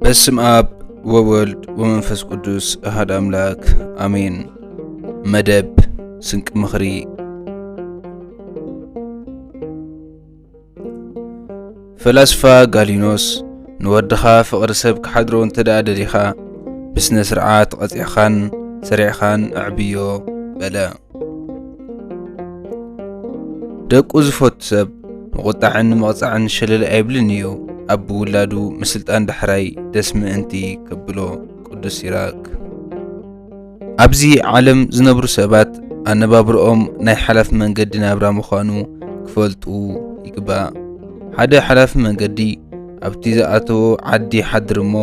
በስም አብ ወወልድ ወመንፈስ ቅዱስ አሐድ አምላክ አሜን። መደብ ስንቅ ምኽሪ ፈላስፋ ጋሊኖስ ንወድኻ ፍቕሪ ሰብ ክሓድሮ እንተደኣ ደሊኻ ብስነ ስርዓት ቀፂዕኻን ሰሪዕኻን ኣዕብዮ በለ። ደቁ ዝፈቱ ሰብ መቁጣዕን መቕፃዕን ሸለለ ኣይብልን እዩ። ኣብ ውላዱ ምስልጣን ዳሕራይ ደስ ምእንቲ ከብሎ ቅዱስ ሲራክ። ኣብዚ ዓለም ዝነብሩ ሰባት ኣነባብሮኦም ናይ ሓላፊ መንገዲ ናብራ ምዃኑ ክፈልጡ ይግባእ። ሓደ ሓላፊ መንገዲ ኣብቲ ዝኣተዎ ዓዲ ሓድር እሞ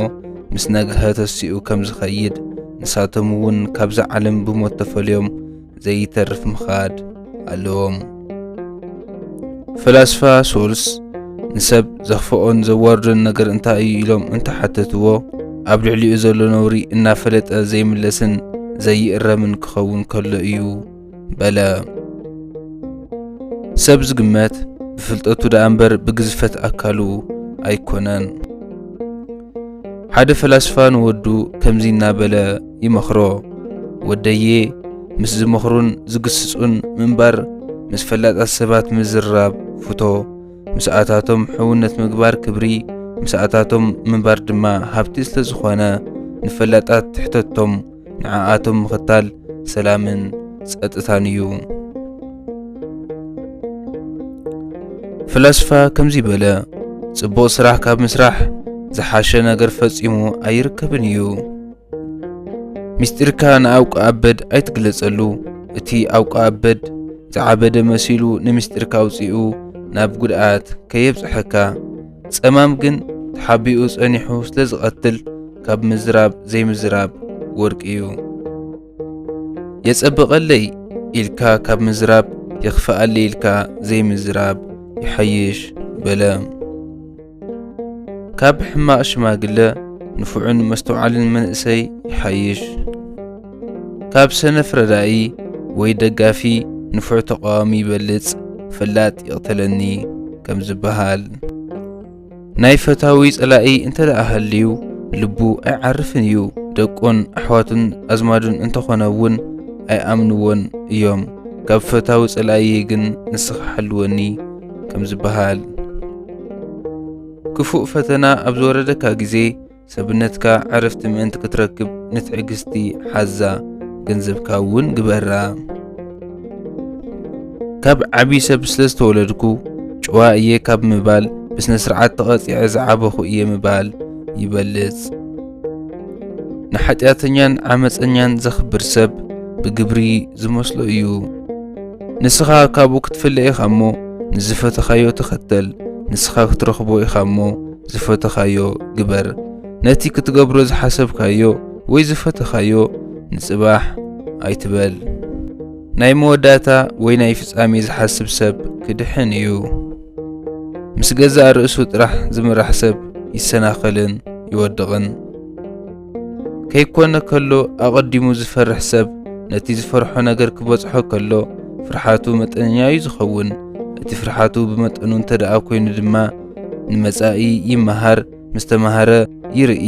ምስ ነግሀ ተሲኡ ከም ዝኸይድ ንሳቶም እውን ካብዛ ዓለም ብሞት ተፈልዮም ዘይተርፍ ምኻድ ኣለዎም። ፈላስፋ ሶልስ ንሰብ ዘኽፍኦን ዘዋርዶን ነገር እንታይ እዩ ኢሎም እንተሓተትዎ ኣብ ልዕሊኡ ዘሎ ነውሪ እናፈለጠ ዘይምለስን ዘይእረምን ክኸውን ከሎ እዩ በለ። ሰብ ዝግመት ብፍልጠቱ ዳ እምበር ብግዝፈት ኣካሉ ኣይኮነን። ሓደ ፈላስፋ ንወዱ ከምዚ እናበለ ይመኽሮ፣ ወደየ ምስ ዝመኽሩን ዝግስጹን ምንባር ምስ ፈላጣት ሰባት ምዝራብ ፍቶ፣ ምስኣታቶም ሕውነት ምግባር ክብሪ፣ ምስኣታቶም ምንባር ድማ ሃብቲ ስለ ዝኾነ ንፈላጣት ትሕተቶም ንዓኣቶም ምኽታል ሰላምን ጸጥታን እዩ። ፈላስፋ ከምዚ በለ፣ ጽቡቕ ስራሕ ካብ ምስራሕ ዝሓሸ ነገር ፈጺሙ ኣይርከብን እዩ። ምስጢርካ ንኣውቃ ኣበድ ኣይትግለጸሉ። እቲ ኣውቃ ኣበድ ዝዓበደ መሲሉ ንምስጢርካ ኣውፂኡ ናብ ጉድኣት ከየብፅሐካ። ጸማም ግን ተሓቢኡ ጸኒሑ ስለ ዝቐትል ካብ ምዝራብ ዘይምዝራብ ወርቂ እዩ። የጸበቐለይ ኢልካ ካብ ምዝራብ የኽፍኣለይ ኢልካ ዘይምዝራብ ይሐይሽ በለ። ካብ ሕማቕ ሽማግለ ንፉዕን መስተውዓልን መንእሰይ ይሐይሽ። ካብ ሰነፍ ረዳኢ ወይ ደጋፊ ንፉዕ ተቃዋሚ ይበልጽ ፈላጥ ይቕተለኒ ከም ዝበሃል። ናይ ፈታዊ ጸላኢ እንተደኣ ሃልዩ ልቡ ኣይዓርፍን እዩ። ደቆን ኣሕዋቱን ኣዝማዱን እንተኾነውን ኣይኣምንዎን እዮም። ካብ ፈታዊ ጸላኢ ግን ንስኻ ሓልወኒ ከም ዝበሃል። ክፉእ ፈተና ኣብ ዝወረደካ ጊዜ ሰብነትካ ዕረፍቲ ምእንቲ ክትረክብ ንትዕግስቲ ሓዛ ገንዘብካ እውን ግበራ። ካብ ዓብይ ሰብ ስለ ዝተወለድኩ ጭዋ እየ ካብ ምባል ብስነ ስርዓት ተቐፂዐ ዝዓበኹ እየ ምባል ይበልጽ። ንሓጢኣተኛን ዓመፀኛን ዘኽብር ሰብ ብግብሪ ዝመስሎ እዩ። ንስኻ ካብኡ ክትፍለ ኢኻ እሞ ንዝፈተኻዮ ተኸተል፣ ንስኻ ክትረኽቦ ኢኻ እሞ ዝፈተኻዮ ግበር። ነቲ ክትገብሮ ዝሓሰብካዮ ወይ ዝፈተኻዮ ንጽባሕ ኣይትበል። ናይ መወዳእታ ወይ ናይ ፍጻሜ ዝሓስብ ሰብ ክድሕን እዩ። ምስ ገዛእ ርእሱ ጥራሕ ዝምራሕ ሰብ ይሰናኸልን ይወድቕን። ከይኮነ ከሎ ኣቐዲሙ ዝፈርሕ ሰብ ነቲ ዝፈርሖ ነገር ክበጽሖ ከሎ ፍርሓቱ መጠነኛ እዩ ዝኸውን። እቲ ፍርሓቱ ብመጠኑ እንተደኣ ኮይኑ ድማ ንመጻኢ ይመሃር። ምስ ተመሃረ ይርኢ፣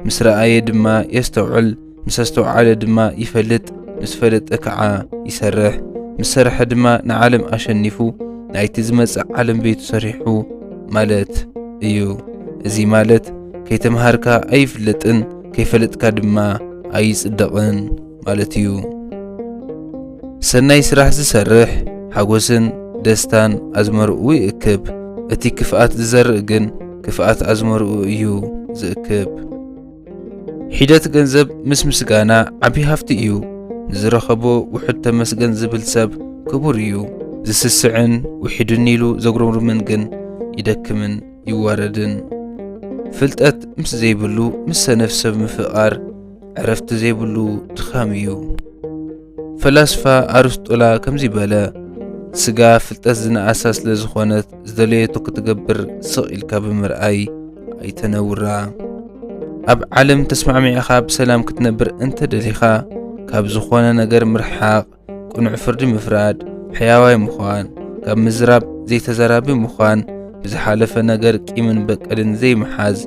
ምስ ረኣየ ድማ የስተውዕል፣ ምስ ኣስተውዓለ ድማ ይፈልጥ፣ ምስ ፈለጠ ከዓ ይሰርሕ፣ ምስ ሰርሐ ድማ ንዓለም ኣሸኒፉ ናይቲ ዝመጽእ ዓለም ቤቱ ሰሪሑ ማለት እዩ። እዚ ማለት ከይተምሃርካ ኣይፍለጥን ከይፈለጥካ ድማ ኣይጽደቕን ማለት እዩ። ሰናይ ስራሕ ዝሰርሕ ሓጎስን ደስታን ኣዝመርኡ ይእክብ። እቲ ክፍኣት ዝዘርእ ግን ክፍኣት ኣዝመርኡ እዩ ዝእክብ። ሒደት ገንዘብ ምስ ምስጋና ዓብይ ሃፍቲ እዩ። ንዝረኸቦ ውሑድ ተመስገን ዝብል ሰብ ክቡር እዩ። ዝስስዕን ውሒድን ኢሉ ዘጉረምርምን ግን ይደክምን ይዋረድን። ፍልጠት ምስ ዘይብሉ ምስ ሰነፍ ሰብ ምፍቓር ዕረፍቲ ዘይብሉ ድኻም እዩ። ፈላስፋ ኣርስጦላ ከምዚ በለ፣ ስጋ ፍልጠት ዝነኣሳ ስለ ዝኾነት ዝደለየቶ ክትገብር ስቕ ኢልካ ብምርኣይ ኣይተነውራ። ኣብ ዓለም ተስማዕሚዕኻ ብሰላም ክትነብር እንተደሊኻ ካብ ዝኾነ ነገር ምርሓቕ፣ ቁኑዕ ፍርዲ ምፍራድ፣ ሕያዋይ ምዃን፣ ካብ ምዝራብ ዘይተዘራቢ ምዃን፣ ብዝሓለፈ ነገር ቂምን በቀልን ዘይምሓዝ፣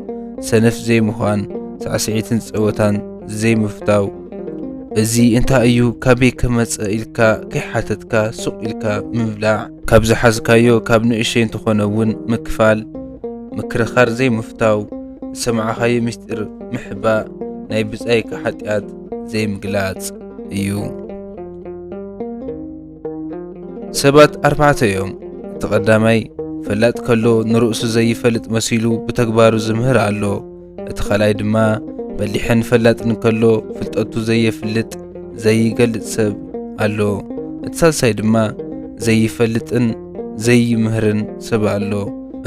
ሰነፍ ዘይምዃን ሳዕስዒትን ፀወታን ዘይምፍታው እዚ እንታይ እዩ ካበይ ከመፅእ ኢልካ ከይሓተትካ ሱቕ ኢልካ ምብላዕ ካብ ዝሓዝካዮ ካብ ንእሽተይ እንተኾነ እውን ምክፋል ምክርኻር ዘይምፍታው ዝሰማዓኻዮ ምስጢር ምሕባእ ናይ ብፃይካ ሓጢኣት ዘይምግላፅ እዩ። ሰባት ኣርባዕተ እዮም። እቲ ቀዳማይ ፈላጥ ከሎ ንርእሱ ዘይፈልጥ መሲሉ ብተግባሩ ዝምህር ኣሎ። እቲ ኻልኣይ ድማ በሊሕን ፈላጥን ከሎ ፍልጠቱ ዘይፍልጥ ዘይገልጽ ሰብ ኣሎ። እቲ ሳልሳይ ድማ ዘይፈልጥን ዘይምህርን ሰብ ኣሎ።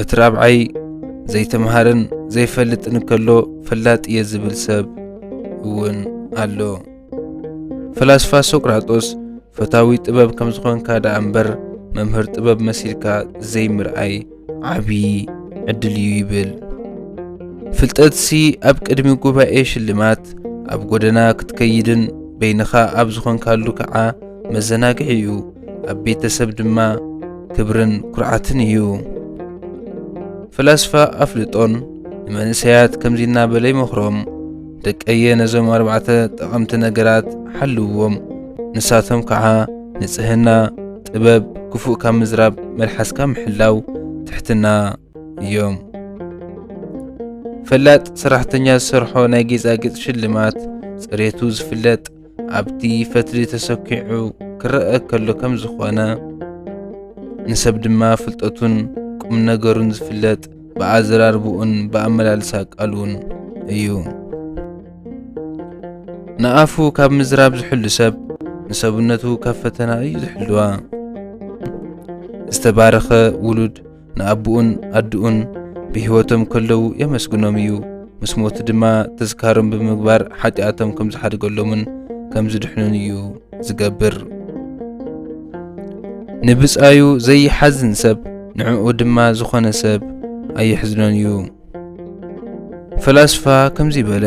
እቲ ራብዓይ ዘይተምሃርን ዘይፈልጥን ከሎ ፈላጥ እየ ዝብል ሰብ እውን ኣሎ። ፈላስፋ ሶቅራጦስ ፈታዊ ጥበብ ከም ዝኾንካ ዳ እምበር መምህር ጥበብ መሲልካ ዘይምርኣይ ዓብዪ ዕድል እዩ ይብል። ፍልጠትሲ ኣብ ቅድሚ ጉባኤ ሽልማት ኣብ ጎደና ክትከይድን በይንኻ ኣብ ዝኾንካሉ ከዓ መዘናግዒ እዩ። ኣብ ቤተሰብ ድማ ክብርን ኩርዓትን እዩ። ፈላስፋ ኣፍልጦን ንመንእሰያት ከምዚ እናበለ ይመኽሮም። ደቀየ ነዞም 4 ጠቐምቲ ነገራት ሓልውዎም። ንሳቶም ከዓ ንጽህና፣ ጥበብ፣ ክፉእ ካብ ምዝራብ፣ መልሓስካ ምሕላው፣ ትሕትና እዮም። ፈላጥ ሰራሕተኛ ዝሰርሖ ናይ ጌጣጌጥ ሽልማት ጽሬቱ ዝፍለጥ ኣብቲ ፈትሊ ተሰኪዑ ክረአ ከሎ ከም ዝኾነ ንሰብ ድማ ፍልጠቱን ቁም ነገሩን ዝፍለጥ ብኣዘራርብኡን ብኣመላልሳ ቃሉን እዩ። ንኣፉ ካብ ምዝራብ ዝሕሉ ሰብ ንሰብነቱ ካብ ፈተና እዩ ዝሕልዋ። ዝተባረኸ ውሉድ ንኣቡኡን ኣድኡን ብሕይወቶም ከለዉ የመስግኖም እዩ። ምስ ሞቱ ድማ ተዝካሮም ብምግባር ሓጢኣቶም ከም ዝሓድገሎምን ከም ዝድሕኑን እዩ ዝገብር። ንብፃዩ ዘይሓዝን ሰብ ንዕኡ ድማ ዝኾነ ሰብ ኣይሕዝኖን እዩ። ፈላስፋ ከምዚ በለ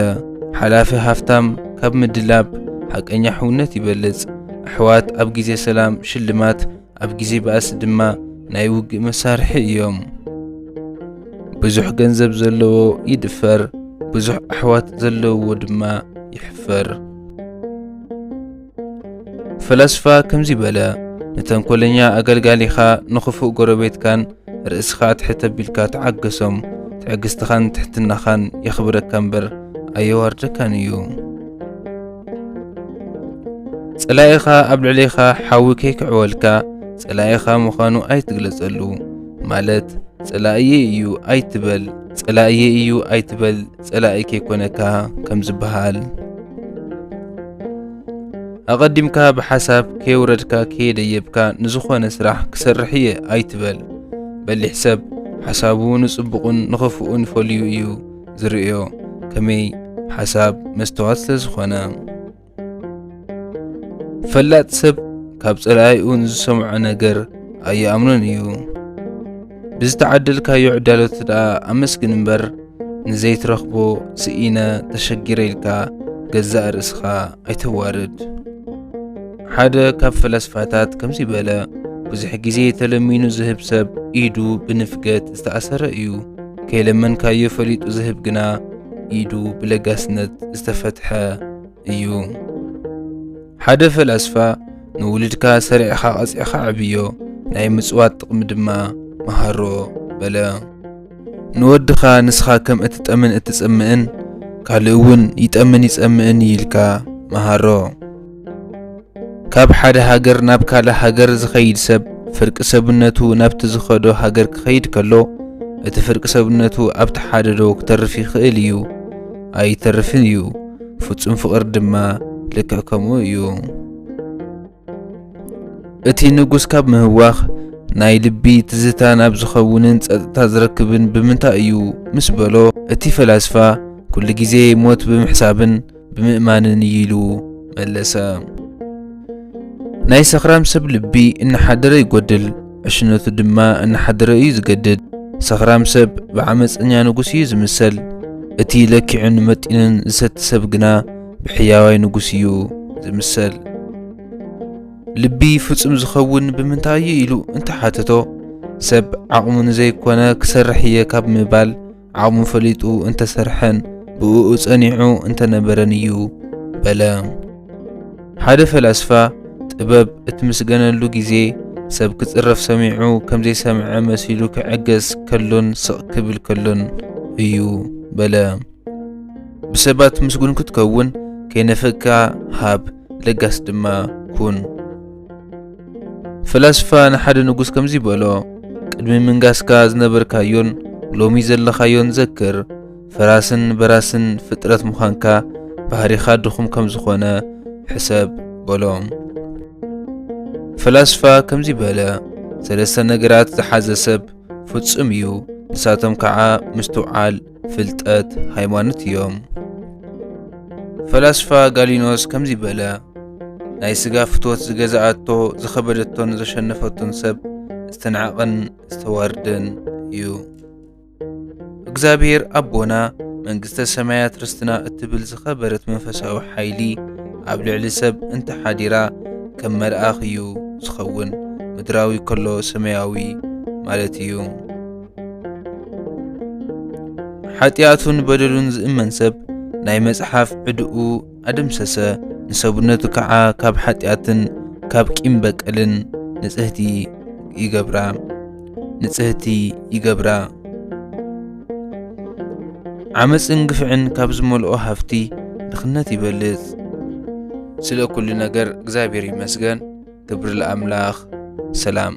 ሓላፊ ሃፍታም ካብ ምድላብ ሓቀኛ ሕውነት ይበልጽ። ኣሕዋት ኣብ ጊዜ ሰላም ሽልማት ኣብ ጊዜ ባእሲ ድማ ናይ ውግእ መሳርሒ እዮም። ብዙሕ ገንዘብ ዘለዎ ይድፈር፣ ብዙሕ ኣሕዋት ዘለዎ ድማ ይሕፈር። ፈላስፋ ከምዚ በለ ንተንኰለኛ ኣገልጋሊኻ ንኽፉእ ጎረቤትካን ርእስኻ ትሕት ኣቢልካ ተዓገሶም። ትዕግስትኻን ትሕትናኻን የኽብረካ እምበር ኣየዋርደካን እዩ። ጸላኢኻ ኣብ ልዕሊኻ ሓዊ ከይክዕወልካ ጸላኢኻ ምዃኑ ኣይትግለጸሉ ማለት ጸላእየ እዩ ኣይትበል፣ ጸላእየ እዩ ኣይትበል ጸላኢ ከይኮነካ ከም ዝበሃል። ኣቐዲምካ ብሓሳብ ከየውረድካ ከየደየብካ ንዝኾነ ስራሕ ክሰርሕ እየ ኣይትበል። በሊሕ ሰብ ሓሳቡ ንጽቡቕን ንኽፉኡን ፈልዩ እዩ ዝርእዮ፣ ከመይ ሓሳብ መስተዋት ስለ ዝኾነ። ፈላጥ ሰብ ካብ ጸላኢኡ ንዝሰምዖ ነገር ኣይኣምኖን እዩ። ብዝተዓደልካዮ ዕዳሎት ደኣ ኣመስግን እምበር ንዘይትረኽቦ ስኢነ ተሸጊረ ኢልካ ገዛእ ርእስኻ ኣይተዋርድ። ሓደ ካብ ፈላስፋታት ከምዚ በለ ብዙሕ ግዜ ተለሚኑ ዝህብ ሰብ ኢዱ ብንፍገት ዝተኣሰረ እዩ። ከይለመንካዮ ፈሊጡ ዝህብ ግና ኢዱ ብለጋስነት ዝተፈትሐ እዩ። ሓደ ፈላስፋ ንውልድካ ሰሪዕኻ ቐፂዕኻ ዕብዮ፣ ናይ ምጽዋት ጥቕሚ ድማ መሃሮ በለ። ንወድኻ ንስኻ ከም እትጠምን እትጸምእን ካልእ እውን ይጠምን ይጸምእን ኢልካ መሃሮ። ካብ ሓደ ሃገር ናብ ካልእ ሃገር ዝኸይድ ሰብ ፍርቂ ሰብነቱ ናብቲ ዝኸዶ ሃገር ክኸይድ ከሎ እቲ ፍርቂ ሰብነቱ ኣብቲ ሓደ ዶ ክተርፍ ይኽእል እዩ? ኣይተርፍን እዩ። ፍጹም ፍቕሪ ድማ ልክዕ ከምኡ እዩ። እቲ ንጉስ ካብ ምህዋኽ ናይ ልቢ ትዝታ ናብ ዝኸውንን ጸጥታ ዝረክብን ብምንታይ እዩ ምስ በሎ እቲ ፈላስፋ ኩሉ ግዜ ሞት ብምሕሳብን ብምእማንን ኢሉ መለሰ። ናይ ሰኽራም ሰብ ልቢ እናሓደረ ይጐድል፣ ዕሽነቱ ድማ እናሓደረ እዩ ዝገድድ። ሰኽራም ሰብ ብዓመፀኛ ንጉስ እዩ ዝምሰል፣ እቲ ለኪዑን መጢንን ዝሰቲ ሰብ ግና ብሕያዋይ ንጉስ እዩ ዝምሰል። ልቢ ፍጹም ዝኸውን ብምንታይ ኢሉ እንተሓተቶ ሰብ ዓቕሙ ንዘይኮነ ክሰርሕ እየ ካብ ምባል عامو فليطو انت سرحن بقو صنيعو انت نبرن يو بلا حدا فلاسفة ጥበብ እትምስገነሉ ጊዜ ሰብ ክጽረፍ ሰሚዑ ከም ዘይሰምዐ መሲሉ ክዕገስ ከሎን ስቕ ክብል ከሎን እዩ በለ ብሰባት ምስጉን ክትከውን ከይነፈካ ሃብ ለጋስ ድማ ኩን ፈላስፋ ንሓደ ንጉስ ከምዚ በሎ ቅድሚ ምንጋስካ ዝነበርካዮን ሎሚ ዘለኻዮን ዘክር ፈራስን በራስን ፍጥረት ምዃንካ ባህሪኻ ድኹም ከም ዝኾነ ሕሰብ በሎም ፈላስፋ ከምዚ በለ ሰለስተ ነገራት ዝሓዘ ሰብ ፍጹም እዩ ንሳቶም ከዓ ምስትውዓል ፍልጠት ሃይማኖት እዮም ፈላስፋ ጋሊኖስ ከምዚ በለ ናይ ስጋ ፍትወት ዝገዛኣቶ ዝኸበደቶን ዘሸነፈቶን ሰብ ዝተናዕቐን ዝተዋርደን እዩ እግዚአብሔር አቦና መንግስተ ሰማያት ርስትና እትብል ዝኸበረት መንፈሳዊ ሓይሊ ኣብ ልዕሊ ሰብ እንተ ሓዲራ ከም መልአኽ እዩ ዝኸውን ምድራዊ ከሎ ሰማያዊ ማለት እዩ ሓጢኣቱን በደሉን ዝእመን ሰብ ናይ መጽሓፍ ዕድኡ ኣደምሰሰ ንሰብነቱ ከዓ ካብ ሓጢኣትን ካብ ቂም በቀልን ንጽህቲ ይገብራ ዓመፅን ግፍዕን ካብ ዝመልኦ ሃፍቲ ድኽነት ይበልጽ ስለ ኩሉ ነገር እግዚአብሔር ይመስገን ክብር ለአምላኽ ሰላም